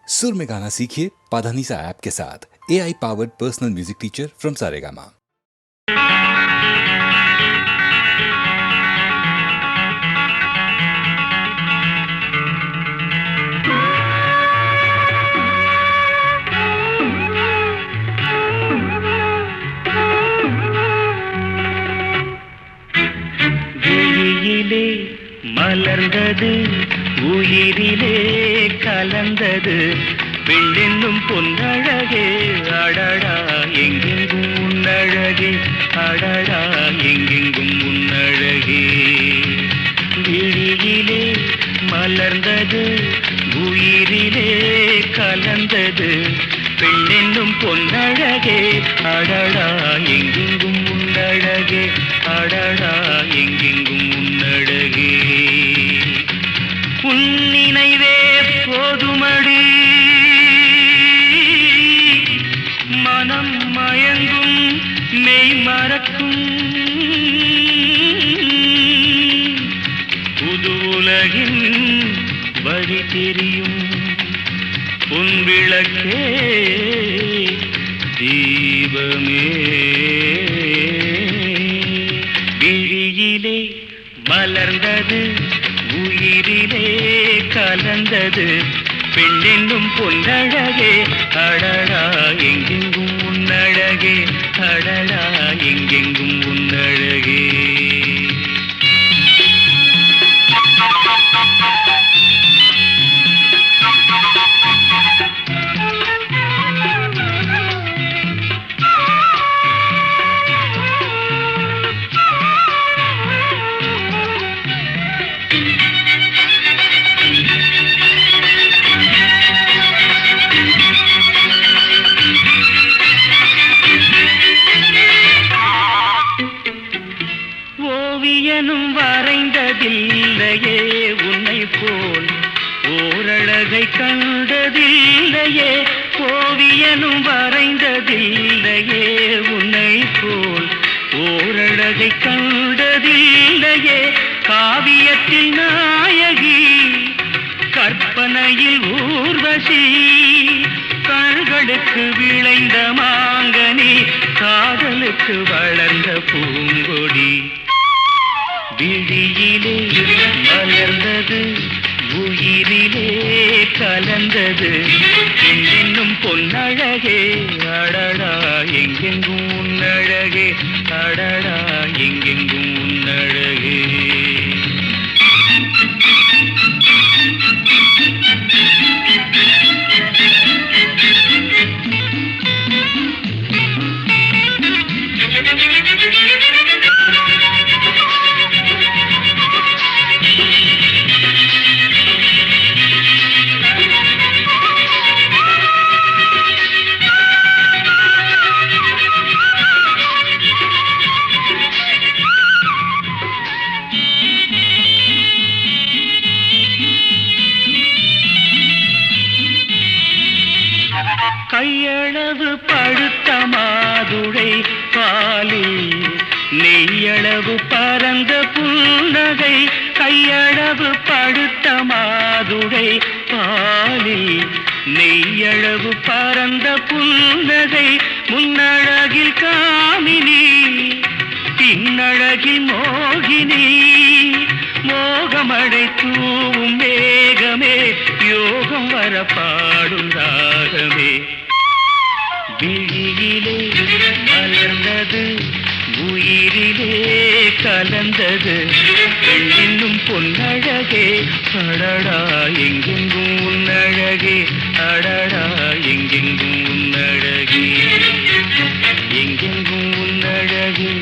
सुर में गाना सीखिए पाधानीसा ऐप के साथ। AI powered personal music teacher from Saregama. விழியிலே மலர்ந்தது உயிரிலே கலந்தது வெள்ளென்னும் பொன்னழகே அடடா எங்கெங்கும் உன்னழகே அடடா எங்கெங்கும் உன்னழகே விழியிலே மலர்ந்தது உயிரிலே கலந்தது பெண்ணென்னும் பொன்னழகே அடடா எங்கெங்கும் உன்னழகே அடடா எங்கெங்கும் உன்னழகே உன் நினைவே போதுமடி மனம் மயங்கும் மெய் மறக்கும் புது உலகின் வழி தெரியும் உன் விளக்கே தீபமே விழியிலே மலர்ந்தது உயிரிலே கலந்தது பெண்ணென்னும் பொன்னழகே அடடா எங்கெங்கும் உன்னழகே அடடா எங்கெங்கும் உன்னழகே ஓவியனும் வரைந்ததில்லையே உன்னை போல் ஓரழகை கண்டதில்லையே ஓவியனும் வரைந்ததில்லையே உன்னை போல் ஓரழகை கண்டதில்லையே காவியத்தில் நாயகி கற்பனையில் ஊர்வசி கண்களுக்கு விளைந்த மாங்கனி காதலுக்கு வளர்ந்த பூங்கொடி விழியிலே மலர்ந்தது உயிரிலே கலந்தது பெண்ணென்னும் பொன்னழகே அடடா எங்கெங்கும் உன்னழகே அடடா எங்கெங்கும் உன்னழகே கையளவு பழுத்த மாதுளை பாலில் நெய்யளவு பரந்த புன்னகை கையளவு பழுத்த மாதுளை பாலில் நெய்யளவு பரந்த புன்னகை முன்னழகில் காமினி பின்னழகில் மோகினி மோகமடை தூவும் மேகமே யோகம் வர பாடும் ராகமே விழியிலே மலர்ந்தது உயிரிலே கலந்தது பெண்ணின்னும் பொன்னழகே அடடா எங்கெங்கும் உன்னழகே அடடா எங்கெங்கும் உன்னழகே எங்கெங்கும் உன்னழகே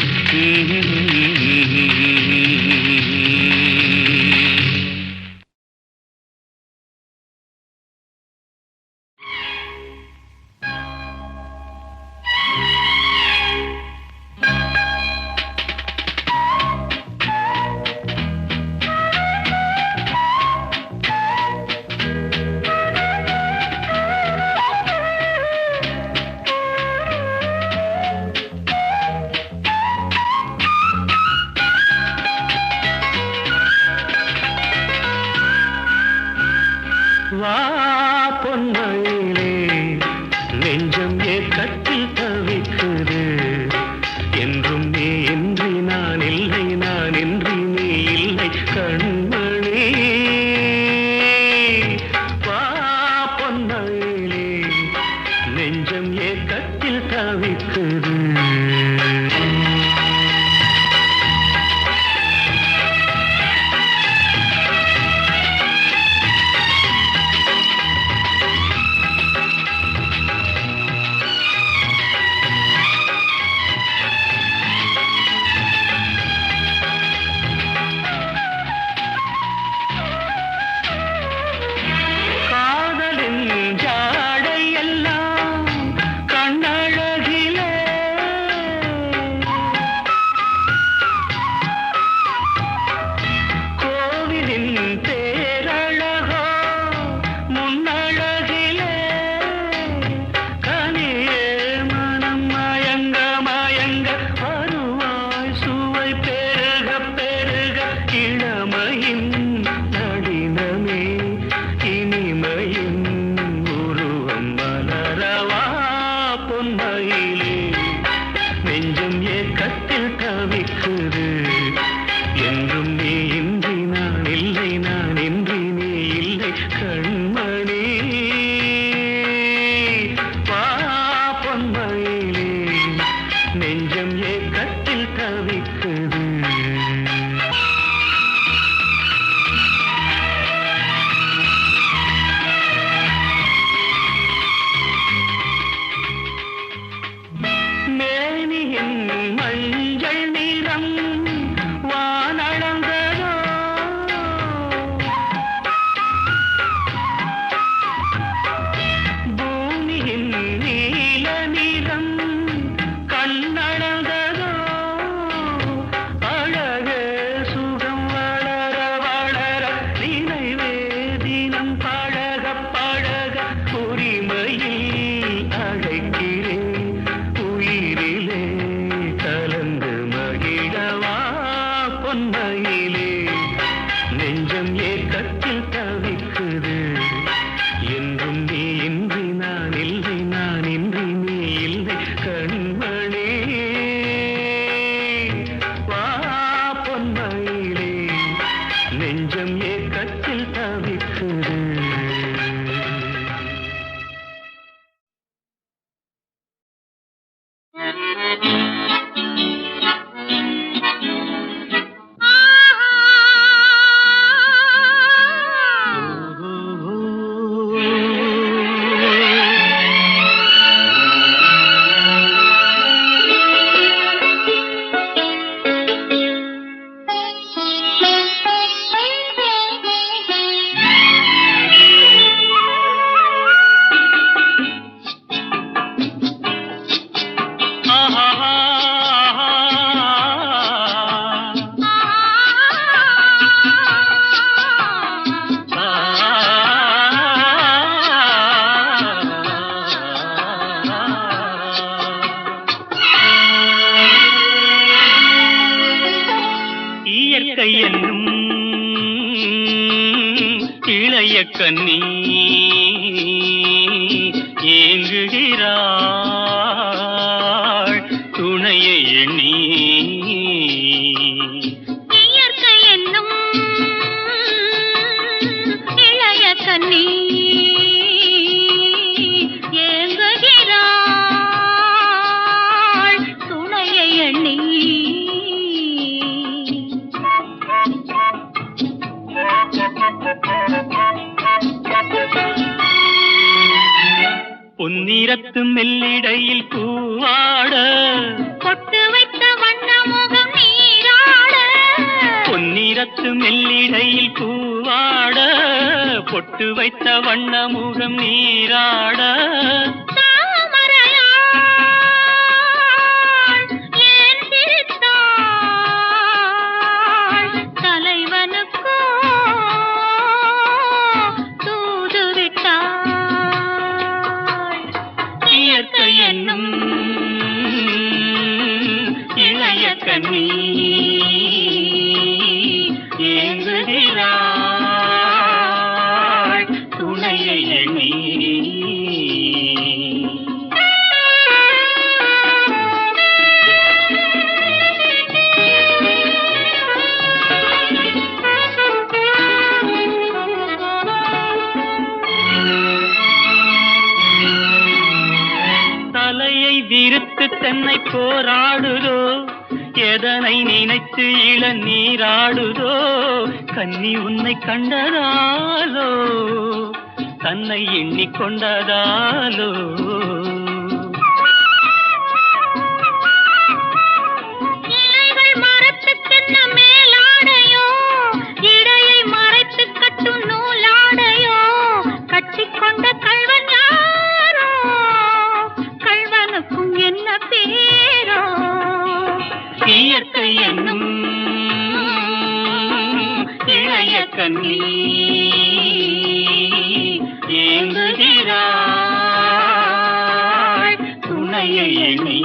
கன்னி ஏங்குகிறாள் துணையை எண்ணி. இயற்கை என்னும் இளைய கன்னி ஏங்குகிறாள் துணையை எண்ணி. பொன்னிறத்து மெல்லிடையில் பூவாட பொட்டு வைத்த வண்ண முகம் நீராட. பொன்னிறத்து மெல்லிடையில் பூவாட பொட்டு வைத்த வண்ண முகம் நீராட. தாமரையாள் ஏன் சிரித்தாள் தலைவனுக்கோ தூது விட்டாள். இயற்கை என்னும் இளைய கன்னி ஏங்குகிறாள் துணையை எண்ணி. தலையை விரித்து தென்னை போராடுதோ எதனை நினைத்து இளநீராடுதோ. கன்னி உன்னை கண்டதாலோ தன்னை எண்ணிக்கொண்டதாலோ. இலைகள் மரத்துக்கென்ன மேலாடையோ இடையை மறைத்து கட்டும் நூலாடையோ. கட்டிக்கொண்ட கள்வன் யாரோ கள்வனுக்கும் என்ன பேரோ. இயற்கை என்னும் இளைய கன்னி ஏங்குகிறாள் துணையை எண்ணி.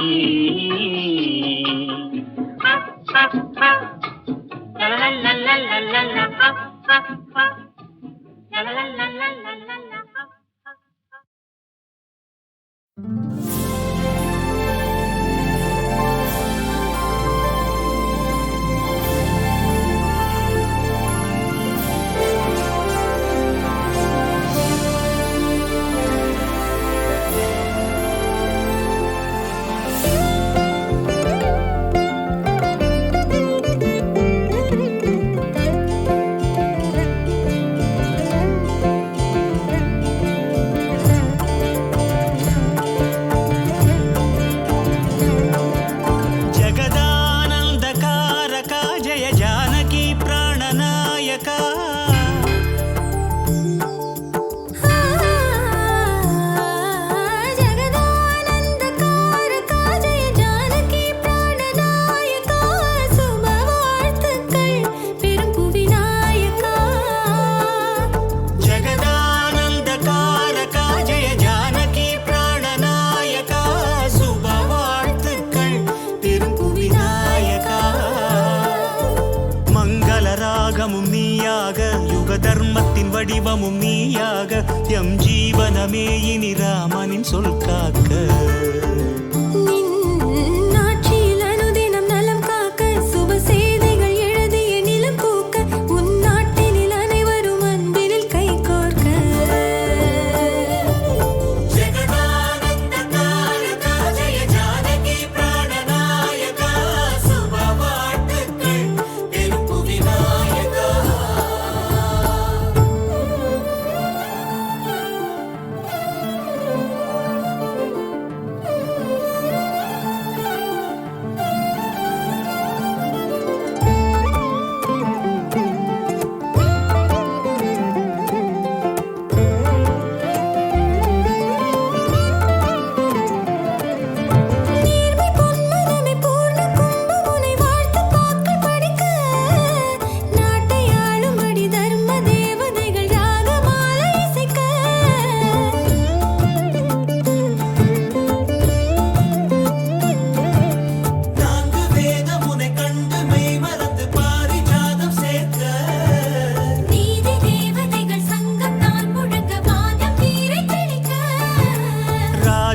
தர்மத்தின் வடிவமும் நீயாக எம் ஜீவனமே இனி ராமனின் சொல் காக்க.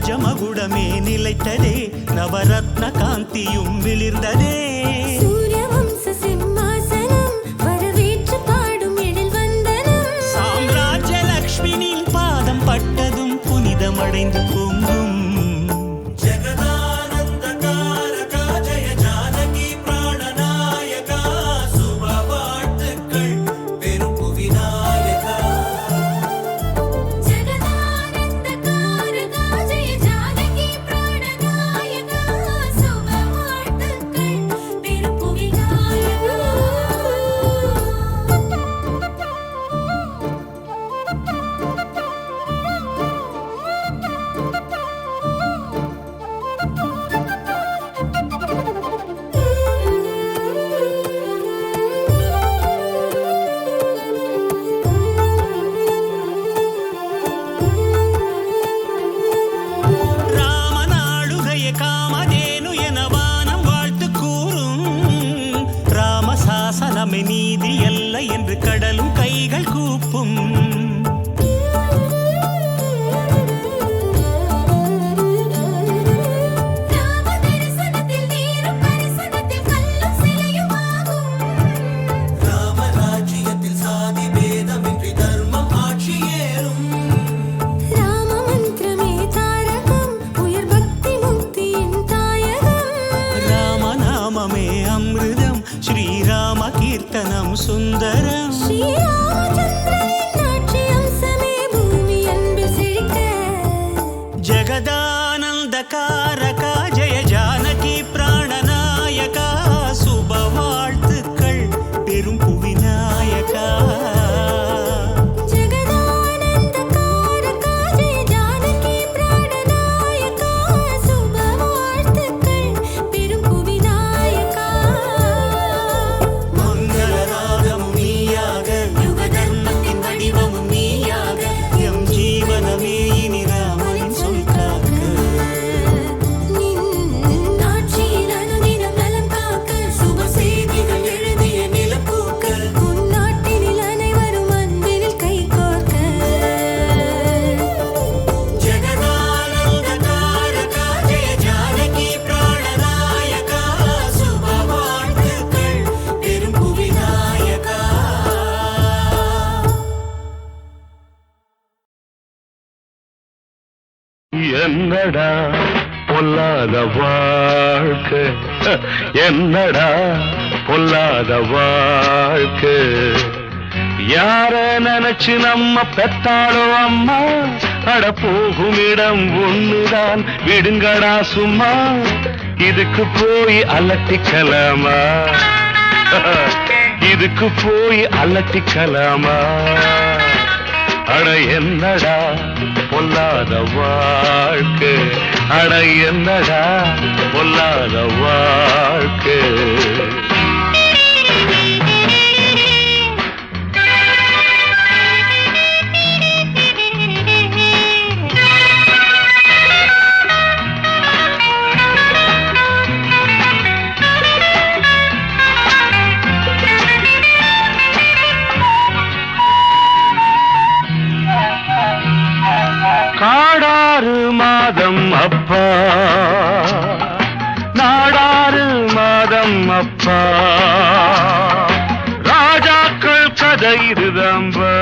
ராஜமகுடமே நிலைத்ததே நவரத்ன காந்தியும் விளிர்ந்ததே சூரியவம்ச சிம்மாசனம் வரவேற்று பாடும் எழில் வந்தனம் சாம்ராஜ்ய லக்ஷ்மியின் பாதம் பட்டதும் புனிதமடைந்து பொங்கும் சாசனமே நீதி அல்ல என்று கடலும் கைகள் கூப்பும் ராமராஜ்யத்தில் சாதி பேதமின்றி தர்மம் ஆட்சியேறும் ராம மந்திரமே தாரகம் உயர் பக்தி முக்தியின் தாயகம் ராமநாமமே அமிர்தம் ஸ்ரீராம கீர்த்தனம் சுந்தரம் ஸ்ரீராமச்சந்திரனின் ஆட்சி அம்சமே பூமி அன்பில் செழிக்க ஜெகதானந்தகாரகா ஜெய ஜானகி பிராணநாயகா சுப வாழ்த்துக்கள் பெரும் புவிநாயகா ஜெகதானந்தகாரகா ஜெய ஜானகி பிராணநாயகா சுப வாழ்த்துக்கள் பெரும் புவிநாயகா மங்களராகமும் நீயாக யுக தர்மத்தின் வடிவமும் நீயாக எம் ஜீவனமே இனி ராமனின் சொல் காக்க ஆட்சியில் அனுதினம் நலம் காக்க சுப செய்திகள் எழுதிய நிலப்பூக்க உன் நாட்டினில் அனைவரும் அன்பினில் கை கோர்க்க ஜெகதானந்தகாரகா ஜெய ஜானகி பிராணநாயகா சுப வாழ்த்துக்கள் பெரும் புவிநாயகா என்னடா பொல்லாத வாழ்க்கை என்னடா பொல்லாத வாழ்க்கை யார நினைச்சு நம்ம பெத்தாளோ அம்மா அட போகும் இடம் ஒண்ணுதான் விடுங்கடா சும்மா இதுக்கு போய் அலட்டிக்கலாமா இதுக்கு போய் அலட்டிக்கலாமா அட என்னடா பொல்லாத வாழ்க்கை அட என்னடா பொல்லாத வாழ்க்கை காடாறு மாதம் அப்பா நாடாறு மாதம் அப்பா ராஜாக்கள் கதை இதுதம்பா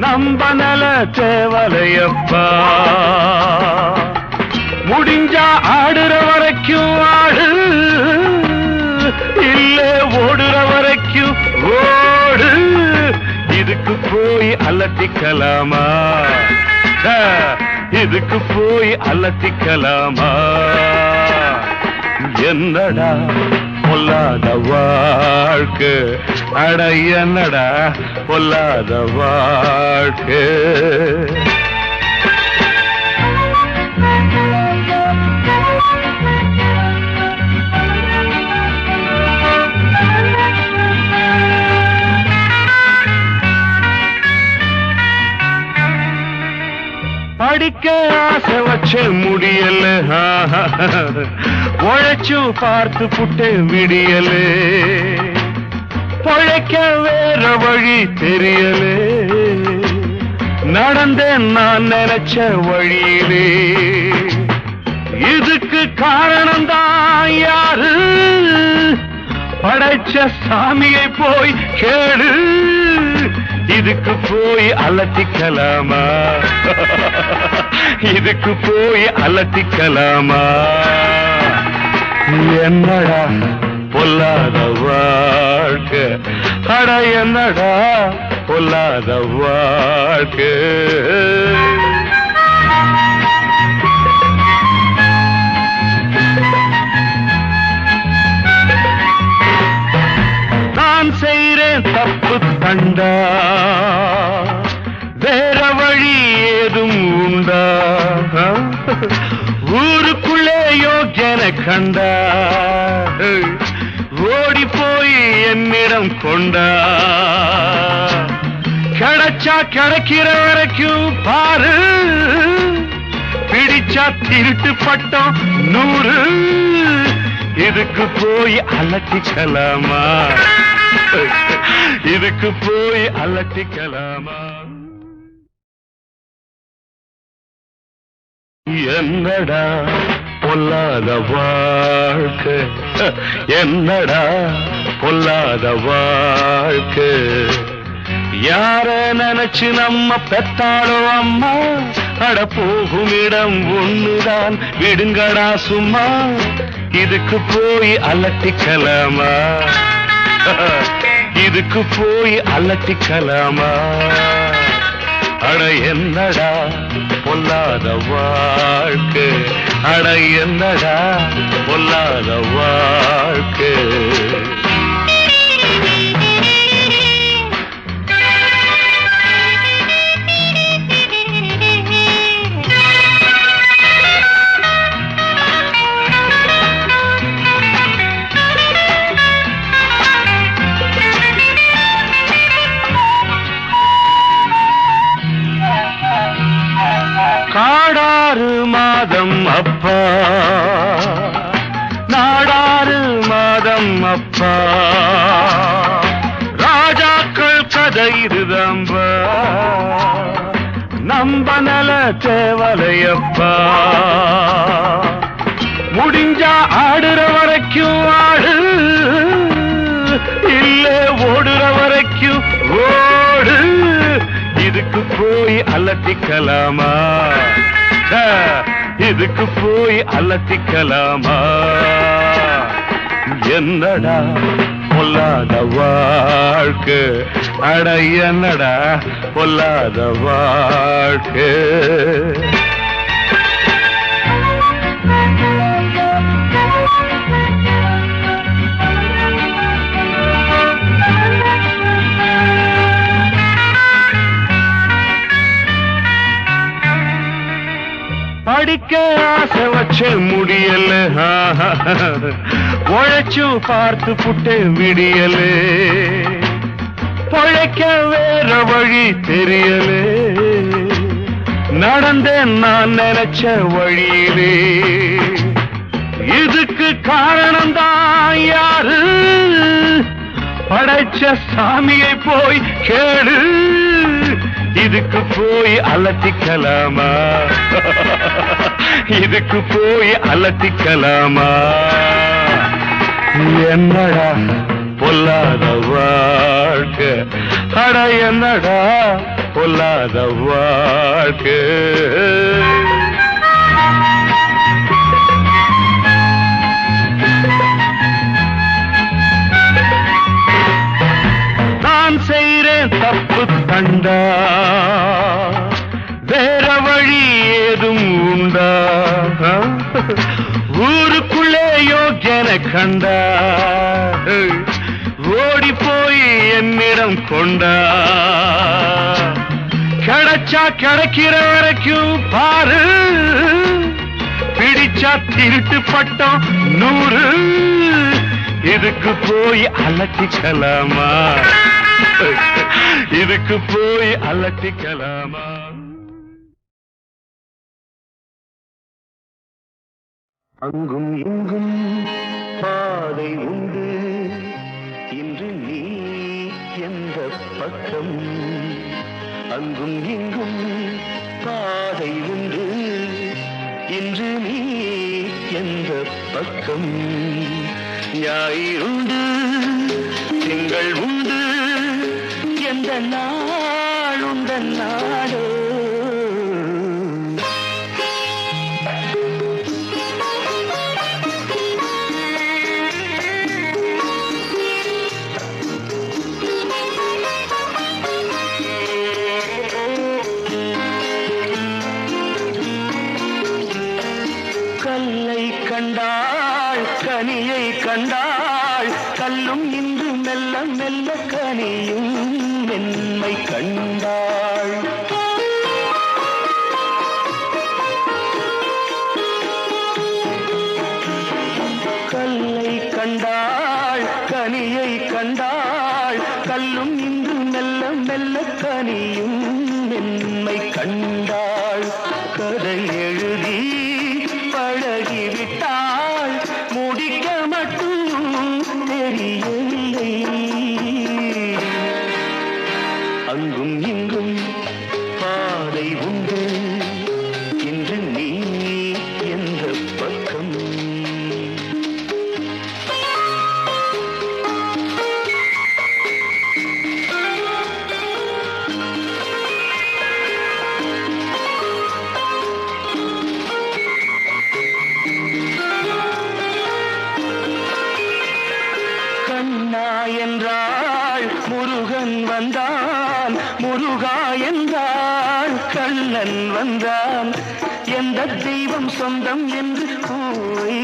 நம்ப நல தேவலையப்பா முடிஞ்சா ஆடுற வரைக்கும் ஆடு இல்ல ஓடுற வரைக்கும் ஓடு இதுக்கு போய் அலட்டிக்கலாமா இதுக்கு போய் அலட்டிக்கலாமா என்னடா பொல்லாத வாழ்க்கை அட என்னடா பொல்லாத வாழ்க்கை படிக்க ஆசை வச்ச முடியல உழைச்சும் பார்த்து புட்டு விடியல பொழைக்க வேற வழி தெரியல நடந்தேன் நான் நினைச்ச வழியிலே. இதுக்கு காரணம்தான் யாரு? படைச்ச சாமியை போய் கேளு. இதுக்கு போய் அலட்டிக்கலாமா? இதுக்கு போய் அலட்டிக்கலாமா? என்னடா பொல்லாத வாழ்க்கை, அட என்னடா பொல்லாத வாழ்க்கை. நான் செய்றேன் தப்பு தண்டா, வேற வழி ஏதும் உண்டா? ஊருக்குள்ளே யோக்கியனை கண்டா, ஓடி போய் என்னிடம் கொண்டா. கிடைச்சா கிடைக்கிற வரைக்கும் பாரு, பிடிச்சா திருட்டு பட்டம் 100. இதுக்கு போய் அலட்டிக்கலாமா? இதுக்கு போய் அலட்டிக்கலாமா? என்னடா பொல்லாத வாழ்க்கை, என்னடா பொல்லாத வாழ்க்கை. யார நினைச்சு நம்ம பெத்தாளோ அம்மா, அட போகும் இடம் ஒண்ணுதான், விடுங்கடா சும்மா. இதுக்கு போய் அலட்டிக்கலாமா? இதுக்கு போய் அலட்டிக்கலாமா? அட என்னடா பொல்லாத வாழ்க்கை, அட என்னடா பொல்லாத வாழ்க்கை. காடாறு மாதம் அப்பா, நாடாறு மாதம் அப்பா, ராஜாக்கள் கதை இருதம்பா, நம்ப நல தேவலையப்பா. முடிஞ்சா ஆடுற வரைக்கும் ஆடு, இல்ல ஓடுற வரைக்கும் ஓடு. இதுக்கு போய் அலட்டிக்கலாமா? இதுக்கு போய் அலட்டிக்கலாமா? என்னடா பொல்லாத வாழ்க்கை, அட என்னடா பொல்லாத வாழ்க்கை. படிக்க ஆசை வச்ச முடியல, உழைச்சும் பார்த்து புட்டு விடியல. பொழைக்க வேற வழி தெரியல, நடந்தேன் நான் நினைச்ச வழியிலே. இதுக்கு காரணம்தான் யாரு? படைச்ச சாமியை போய் கேளு. இதுக்கு போய் அலட்டிக்கலாமா? இதுக்கு போய் அலட்டிக்கலாமா? என்னடா பொல்லாத வாழ்க்கை, அட என்னடா பொல்லாத வாழ்க்கை. நான் செய்றேன் தப்பு தண்டா, வேற வழி ஏதும் உண்டா? ஊருக்குள்ளே யோக்கியனை கண்டா, ஓடி போய் என்னிடம் கொண்டா. கிடைச்சா கிடைக்கிற வரைக்கும் பாரு, பிடிச்சா திருட்டு பட்டம் 100. இதுக்கு போய் அலட்டிக்கலாமா? இதுக்கு போய் அலட்டிக்கலாமா? அங்கும் இங்கும் பாதை உண்டு, இன்று நீ எந்த பக்கம்? அங்கும் இங்கும் பாதை உண்டு இன்று நீ எந்த பக்கம் ஞாயிறுண்டு திங்கள் உண்டு எந்த நாளுந்த நாடோ கல்லை கண்டாள் கனியை கண்டாள் கல்லும் இன்று மெல்ல மெல்ல கனியும் மென்மை கண்டாள் கல்லை கண்டாள் கனியை கண்டாள் கல்லும் இன்று மெல்ல மெல்ல கனியும் மென்மை கண்டாள் கதை எழுதி பழகிவிட்டாள் முடிக்க மட்டும் தெரியவில்லை அங்கும் இங்கும் பாதை உண்டு இன்று நீ எந்த பக்கம் கண்ணா என்றாள் முருகன் வந்தான் முருகா என்றாள் கண்ணன் வந்தான் எந்த தெய்வம் சொந்தம் என்று போய்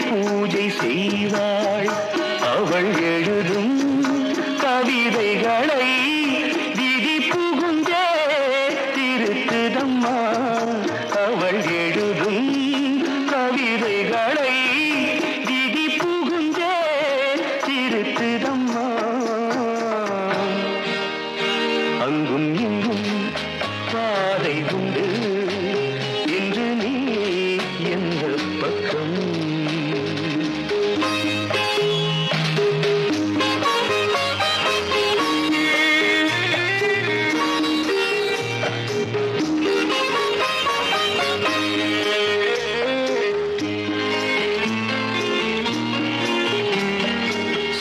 பூஜை செய்வாள் அவள் எழுதும் கவிதைகளை விதி புகுந்தே திருத்துதம்மா அவள் எழுதும் கவிதைகளை விதி புகுந்தே திருத்துதம்மா அங்கும் இங்கும் பாதை உண்டு இன்று நீ எந்த பக்கம்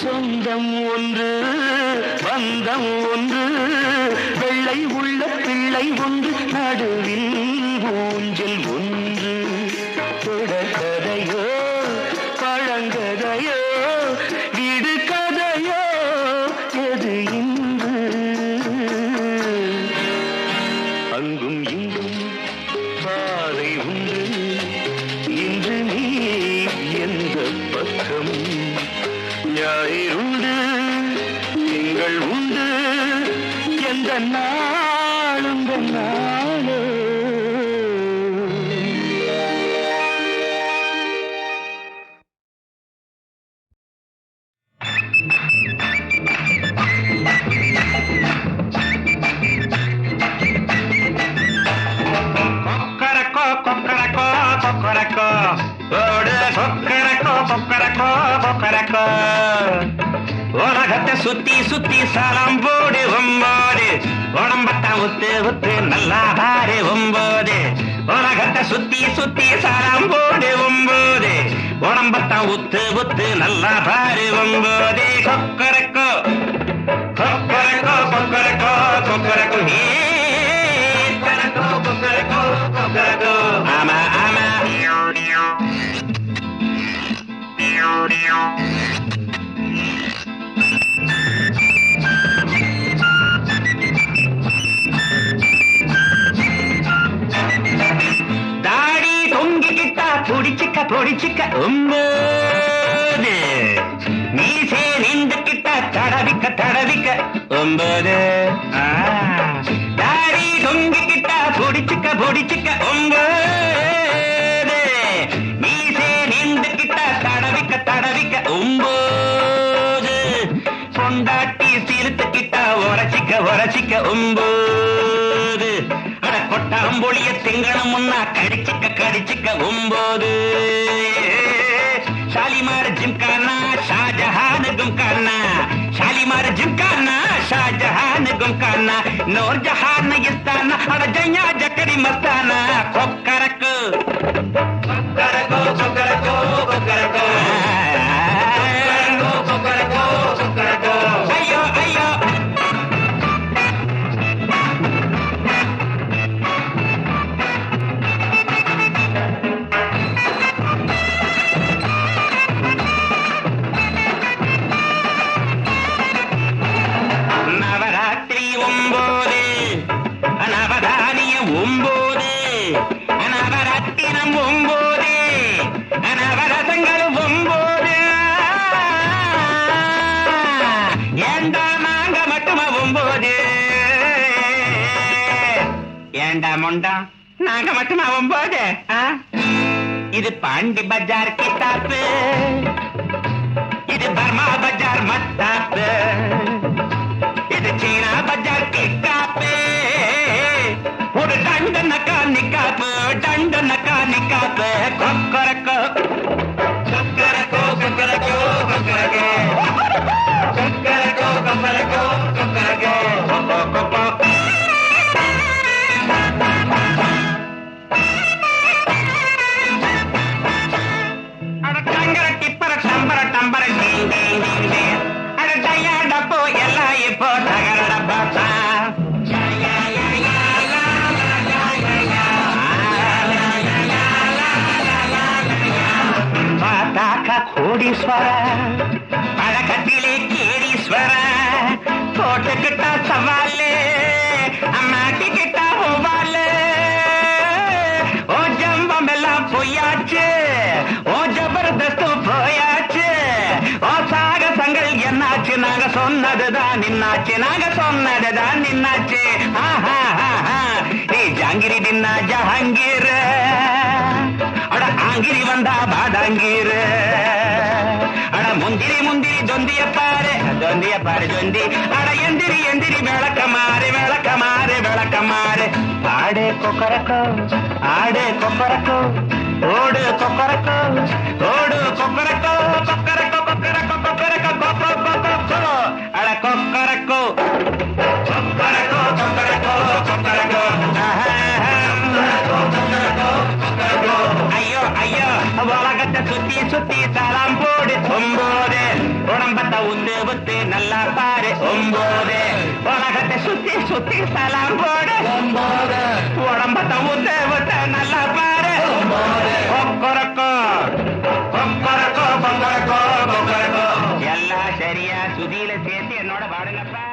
சொந்தம் ஒன்று பந்தம் ஒன்று வெள்ளை உள்ள பிள்ளை ஒன்று நடுவில் ஊஞ்சல் ஒன்று தொடர்கதையோ பழங்கதையோ விடு கதையோ எது இன்று அங்கும் இங்கும் பாதை உண்டு இன்று நீ எந்த பக்கம் ஞாயிறுண்டு திங்கள் உண்டு எந்த நாளும் நாளோ கொக்கரக்கோ கொக்கரக்கோ கொக்கரக்கோ ஓடு கொக்கரக்கோ கொக்கரக்கோ கொக்கரக்கோ உலகத்தை சுத்தி சுத்தி சலம் போடு ஒம்போது உடம்பத்தான் உத்து உத்து நல்லா பாரு ஒம்போது உலகத்தை சுத்தி சுத்தி சலம் போடு ஒம்போது உடம்பத்தான் உத்து உத்து நல்லா பாரு ஒம்போது கொக்கரக்கோ கொக்கரக்கோ கொக்கரக்கோ கொக்கரக்கோ ஆமா ஆமா தாடி தொங்கிக்கிட்டா பொடிச்சிக்க பொடிச்சிக்க ஒன்பது மீசே நின்றுக்கிட்டா தடவிக்க தடவிக்க ஒன்பது தாடி தொங்கிக்கிட்டா பொடிச்சிக்க பொடிச்சிக்க ஒன்பது மீசே நின்றுக்கிட்டா தடவிக்க தடவிக்க ஒன்பது பொண்டாட்டி சிறுத்துக்கிட்டா உரச்சிக்க உரச்சிக்க ஒன்பது அட கொட்டாம்பொழிய திங்கணும் முன்னா கடிச்சிக்க கடிச்சிக்க ஒன்பது ஷாலிமார் ஜிம்கானா ஷாஜஹான் கும்கானா ஷாலிமார் ஜிம்கானா ஷாஜஹான் கும்கானா நூர் ஜஹான் இஸ்தானா அட ஜையா ஜக்கரி மஸ்தானா கொக்கரக்கு கொக்கரக்கோ கொக்கரக்கோ கொக்கரக்கோ கொக்கரக்கோ கொக்கரக்கோ ஐயோ ஐயோ நவராத்திரி 9 நவதானியம் 9 நவரத்தினம் 9 நவரசங்கள் 9 ஏண்டா நாங்க மட்டுமா 9 ஏண்டா மொண்டா நாங்க மட்டுமா 9 இது பாண்டி பஜார் கித்தாப்பு இது பர்மா பஜார் மத்தாப்பு இது சீனா பஜார் கிக்காப்பு ஒரு டண்டனக்கா நிக்காப்பு டண்டனக்கா நிக்காப்பு கொக்கரக்கோ கொக்கரக்கோ கொக்கரக்கோ கொக்கரக்கோ கொக்கரக்கோ கொக்கரக்கோ கொக்கரக்கோ கொக்கோ கொக்கோ அட டங்கர டிப்பர டம்பர டம்பர டிங் டிங் டிங் டிங் அட டயா டப்போ எல்லாம் இப்போ டகர டப்பா பார்த்தாக்கா கோடீஸ்வர பழக்கத்திலே கேடீஸ்வர போட்டுக்கிட்டா சவாலு மாட்டிக்கிட்டா ஒவ்வாலு ஓ ஜம்பம் எல்லாம் பொய்யாச்சு ஓ ஜபர்தஸ்தும் போயாச்சு ஓ சாகசங்கள் என்னாச்சு நாங்க சொன்னதுதான் நின்னாச்சு நாங்க சொன்னதுதான் நின்னாச்சு நீ ஜாங்கிரி தின்னா ஜஹாங்கீர் அட ஆங்கிரி வந்தா பாதாங்கீர் அட முந்திரி முந்திரி தொந்திய பாரு தொந்தி அட எந்திரி எந்திரி விளக்கமாறு விளக்கமாறு விளக்கமாறு ஆடு கொக்கரக்கோ ஆடு கொக்கரக்கோ ஓடு கொக்கரக்கோ ஓடு கொக்கரக்கோ கொக்கரக்கோ கொக்கரக்கோ கொக்கரக்கோ கொக்கோ கொக்கோ அட கொக்கரக்கோ கொக்கரக்கோ கொக்கரக்கோ கொக்கரக்கோ ஐயோ ஐயோ உலகத்தை சுத்தி சுத்தி சலாம் போடு 9 உடம்பத்தை உத்து உத்து நல்லா பாரு 9 உலகத்தை சுத்தி சுத்தி சலாம் போடு 9 உடம்பத்தை உத்து உத்து நல்லா பாரு 9 கொக்கரக்கோ கொக்கரக்கோ கொக்கரக்கோ கொக்கரக்கோ எல்லாம் சரியா சுதியில சேர்த்து என்னோட பாடுங்கப்பா.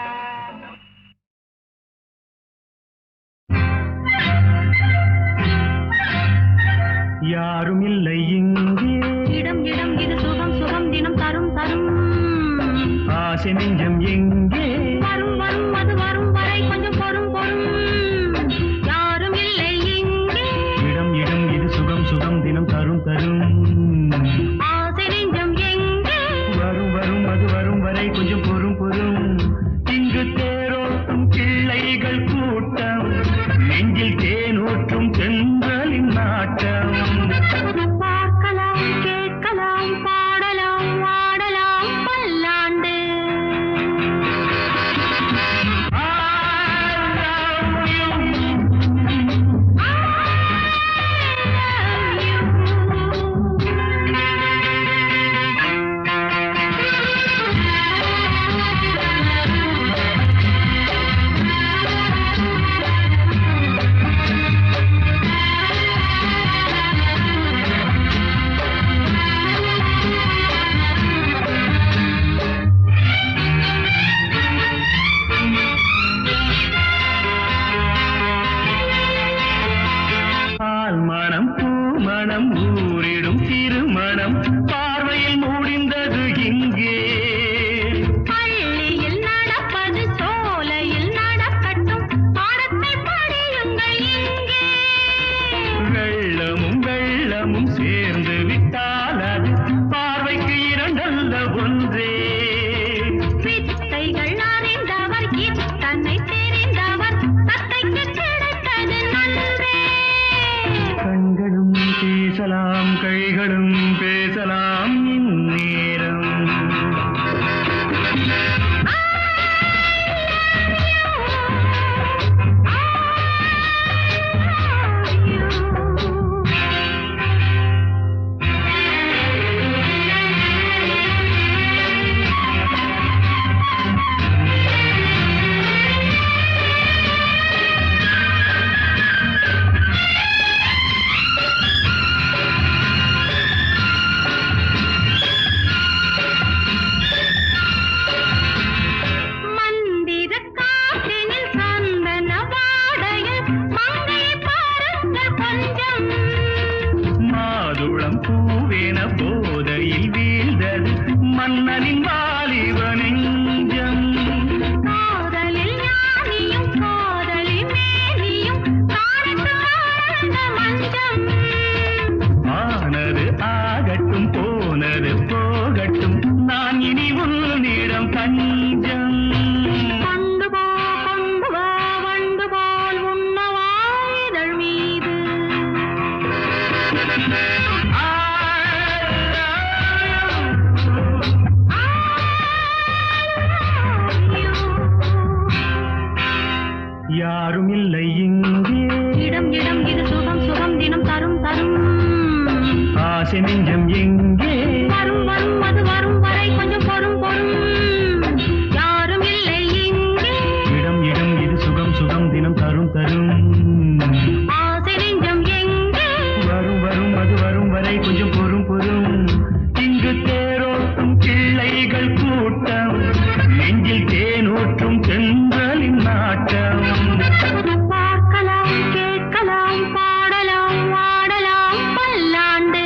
யாரும் இல்லை இங்கே இடம் இடம் இது சுகம் சுகம் தினம் தரும் தரும் ஆசை நெஞ்சம் எங்கே வரும் வரும் அது வரும் வரை கொஞ்சம் பொறும் பொறும் யாரும் இல்லை இங்கே இடம் இடம் இது சுகம் சுகம் தினம் தரும் தரும் ஆசை நெஞ்சம் எங்கே வரும் வரும் அது வரும் வரை கொஞ்சம் பொறும் பொறும் இங்கு தேரோட்டும் பிள்ளைகள் கூட்டம் நெஞ்சில் தேனூற்றும் தென்றலின் நாட்டம் பார்க்கலாம் கேட்கலாம் பாடலாம் ஆடலாம் பல்லாண்டு மனம் பூமணம் ஊரிடும் திருமணம் பார்வையில் முடிந்தது இங்கே பள்ளியில் நடப்பது சோலையில் நடக்கட்டும் பாடத்தை படியுங்கள் இங்கே வெள்ளமும் வெள்ளமும் சேர்ந்து விட்டால் அது பார்வைக்கு இரண்டல்ல ஒன்றே வித்தைகள் அறிந்தவர் இத்தனை தெரிந்தவர் தத்தைக்கு கிடைத்தது நன்றே கண்களும் பேசலாம் கைகளும் பேசலாம் இந்நேரம் பூவேன போதையில் வீழ்ந்தது மன்னனின் வாலிப நெஞ்சம். காதலில் ஞானியும் காதலில் மேனியும் காரிட்டு வாழ்ந்த மஞ்சம். ஆனது ஆகட்டும் போனது போகட்டும் நான் இனி உன்னிடம் தஞ்சம். கொண்டு போ வண்டு போல் உண்ணவா இதழ் மீது. யாரும் இல்லை இங்கே இடம் இடம் இது சுகம் சுகம் தினம் தரும் தரும். ஆசை நெஞ்சம் எங்கே வரும் வரும் அது வரும் வரை கொஞ்சம் பொறும் பொறும். யாரும் இல்லை இங்கே இடம் இடம் இது சுகம் சுகம் தினம் தரும் தரும். ஆசை நெஞ்சம் எங்கே வரும் வரும் அது வரும் வரை கொஞ்சம் பொறும் பொறும். இங்கு தேரோட்டும் பிள்ளைகள் கூட்டம் நெஞ்சில் தேனூற்றும் சென்றலின் நாட்டம். பார்க்கலாம் கேட்கலாம் பாடலாம் ஆடலாம் பல்லாண்டு.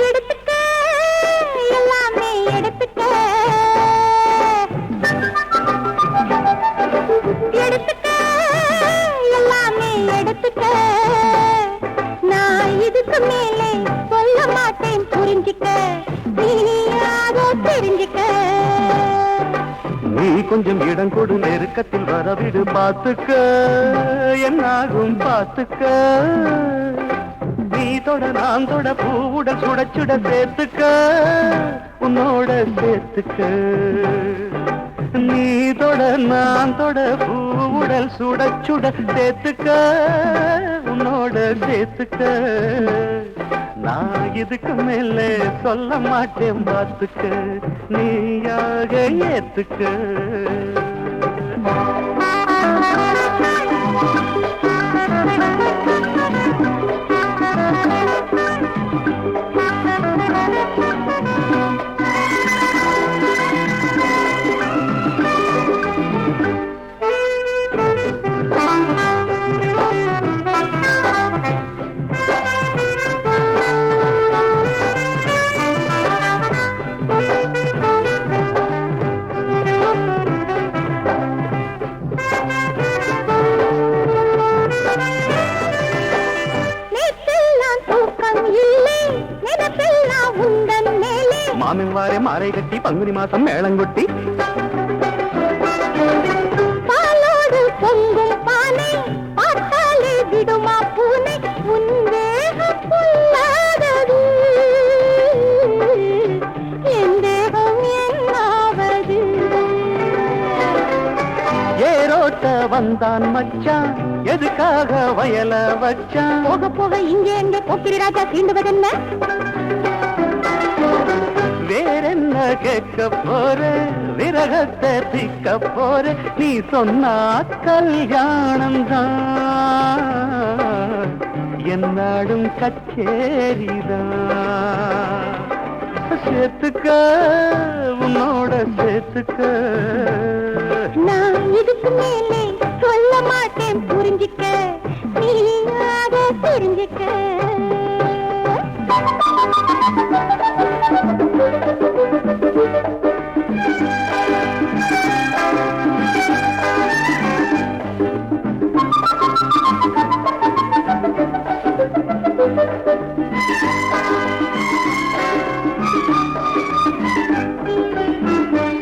எடுத்துக்க எல்லாமே எடுத்துக்க. எடுத்துக்க எல்லாமே எடுத்துக்க. நான் இதுக்கு மேலே சொல்ல மாட்டேன் புரிஞ்சுக்க. நீயாதோ தெரிஞ்சுக்க. நீ கொஞ்சம் இடம் கொடு நெருக்கத்தில் வரவிடு பார்த்துக்க என்னாகும் பார்த்துக்க. நீ தொட நான் தொட பூவுடன் சுட சுட சேர்த்துக்க உன்னோட சேர்த்துக்க. நீ தொட நான் தொட பூவுடல் சுட சுட சேர்த்துக்க உன்னோட சேர்த்துக்க. நான் இதுக்கு மேலே சொல்ல மாட்டேன் பார்த்துக்க நீயாக ஏத்துக்க. மாமன் வாரே மாரை கட்டி பங்குனி மாசம் மேளங்கொட்டி பாலோடு பொங்கும் பானை பார்த்தாலே விடுமா பூனை. உன் தேகம் புல்லாதது என் தேகம் என்னாவது. ஏரோட்ட வந்தான் மச்சான் எதுக்காக வயல வச்சான். போக போக இங்கே எங்கே போக்கிரி ராஜா தீண்டுவதென்ன. வேறென்ன கேட்க போற விரகத்தை திக்க போற. நீ சொன்னா கல்யாணம் தான் என்னாடும் கச்சேரிதான். சேர்த்துக்க உன்னோட சேர்த்துக்க. நான் இதுக்கு மேலே சொல்ல மாட்டேன் புரிஞ்சுக்க. நீயாக தெரிஞ்சுக்க.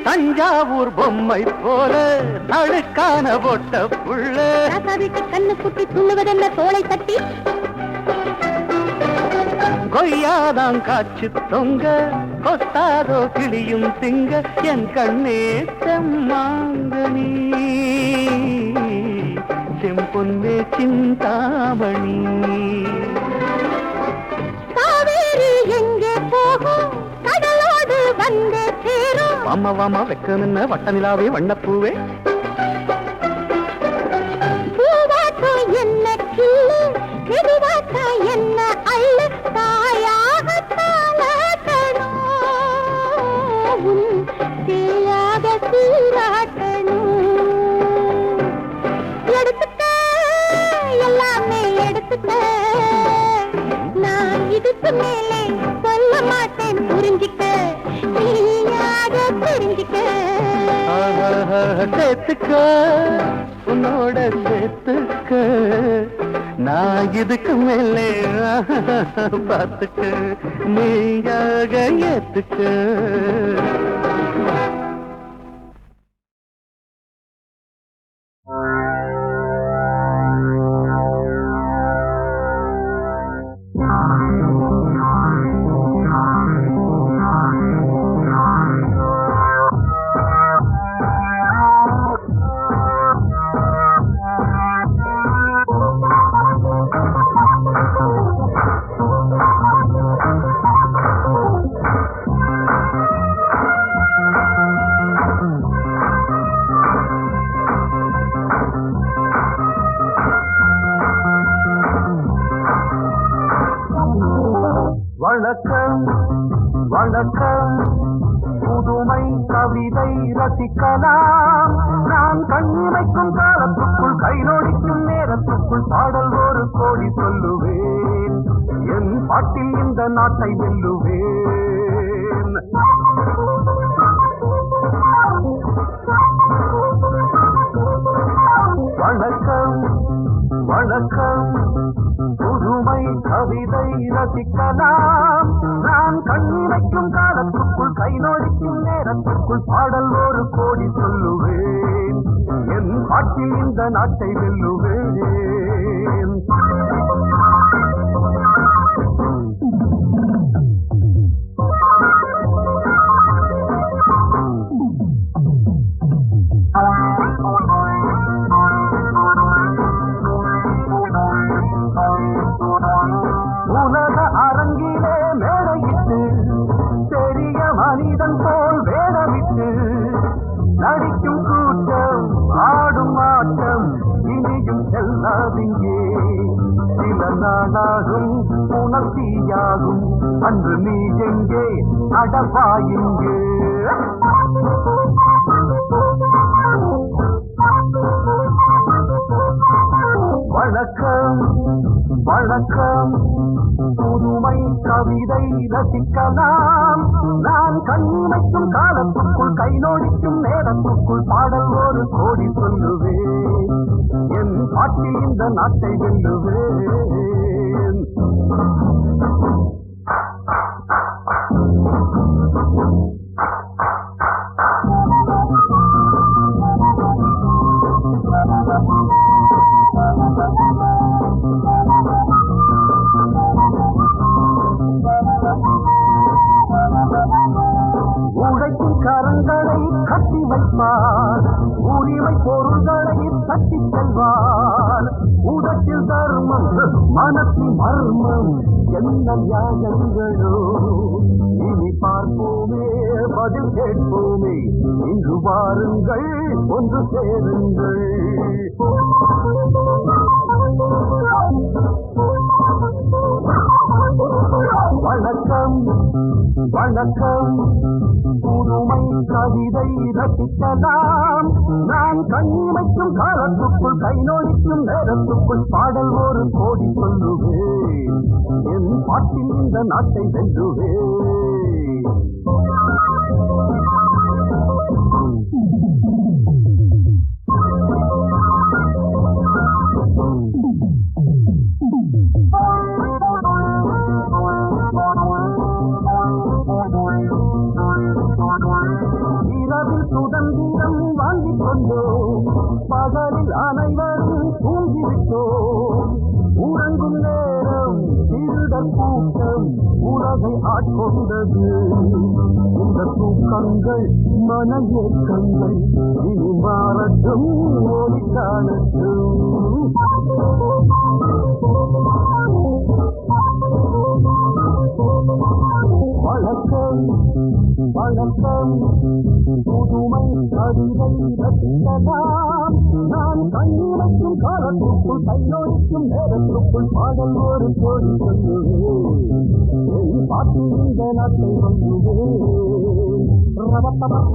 தஞ்சாவூர் பொம்மை போல நடுக்கான போட்ட புள்ள. வீட்டு கண்ணு குட்டி துள்ளுவதென்ன தோளை தட்டி. கொய்யாதான் காய்ச்சி தொங்க கொத்தாதோ கிளியும் திங்க என் கண்ணே செம்மாங்கனி செம்பொன்னே சிந்தாமணி காவேரி எங்கே போகும் கடலோடு வந்து சேரும் வாமா வாமா வெக்கம் என்ன வட்ட நிலாவே வண்ணப்பூவே பூவாட்டம் என்ன கிள்ளு மெதுவாட்டம் என்ன அள்ளு தாயாக தாளாட்டணும் தேயாக சீராட்டணும் எடுத்துக்க எல்லாமே எடுத்துக்க நான் இதுக்கு மேலே சொல்ல மாட்டேன் புரிஞ்சிக்க நீயாக தெரிஞ்சிக்க சேர்த்துக்க உன்னோட சேர்த்துக்க நான் இதுக்கு மேலே பார்த்துக்க நீயாக ஏத்துக்க வணக்கம் வணக்கம் புதுமை கவிதை ரசிக்கலாம் நான் கண்ணிமைக்கும் காலத்துக்குள் கைநோடிக்கும் நேரத்துக்குள் பாடல் ஒரு கோடி சொல்லுவேன் என் பாட்டில் இந்த நாட்டை வெல்லுவேன் வணக்கம் வணக்கம் புதுமை கவிதை ரசிக்கலாம் நான் கண்ணிமைக்கும் காலத்துக்குள் கைநோடிக்கும் நேரத்துக்குள் பாடல் ஒரு கோடி சொல்லுவேன் என் பாட்டில் இந்த நாட்டை வெல்லுவேன் உலக அரங்கிலே மேடையிட்டு பெரிய மனிதன் போல் வேடமிட்டு நடிக்கும் கூட்டம் ஆடும் ஆட்டம் இனியும் செல்லாதிங்கே சில நாளாகும் உணர்ச்சியாகும் அன்று நீ எங்கே அடவாயிங்கே வணக்கம் வணக்கம் புதுமை கவிதை ரசிக்கலாம் நான் கண்ணிமைக்கும் காலத்துக்குள் கைநோடிக்கும் நேரத்துக்குள் பாடல் ஒரு கோடி சொல்லுவேன் என் பாட்டில் இந்த நாட்டை வெல்லுவேன் உழைக்கும் கரங்களை கட்டி வைப்பார் உரிமை பொருள்களை தட்டி செல்வார் உதட்டில் தர்மம் மனத்தின் மர்மம் என்ன நியாயங்களோ இனி பார்ப்போமே பதில் கேட்போமே இன்று வாருங்கள் ஒன்று சேருங்கள் வணக்கம் வணக்கம் புதுமை கவிதை ரசிக்கலாம் நான் கண்ணிமைக்கும் காலத்துக்குள் கைநோடிக்கும் நேரத்துக்குள் பாடல் ஒரு கோடி சொல்லுவேன் என் பாட்டில் இந்த நாட்டை வெல்லுவேன் இரவில் சுதந்திரம் வாங்கிக் கொண்டோம் பகலில் அனைவரும் தூங்கிவிட்டோம் உறங்கும் நேரம் திருட கூட்டம் உலகை ஆட்கொண்டது. இந்த தூக்கங்கள் மன ஏக்கங்கள் இனி மாறட்டும் ஒளி காணட்டும். வணக்கம் வணக்கம் புதுமை கவிதை ரசிக்கலாம். நான் கண்ணிமைக்கும் காலத்துக்குள் கையொழிக்கும் நேரத்துக்குள் பாடல் ஒரு கோடி சொல்லுவேன். பாட்டு இந்த நாட்டை சொல்லுவேன். ரபத்தமர்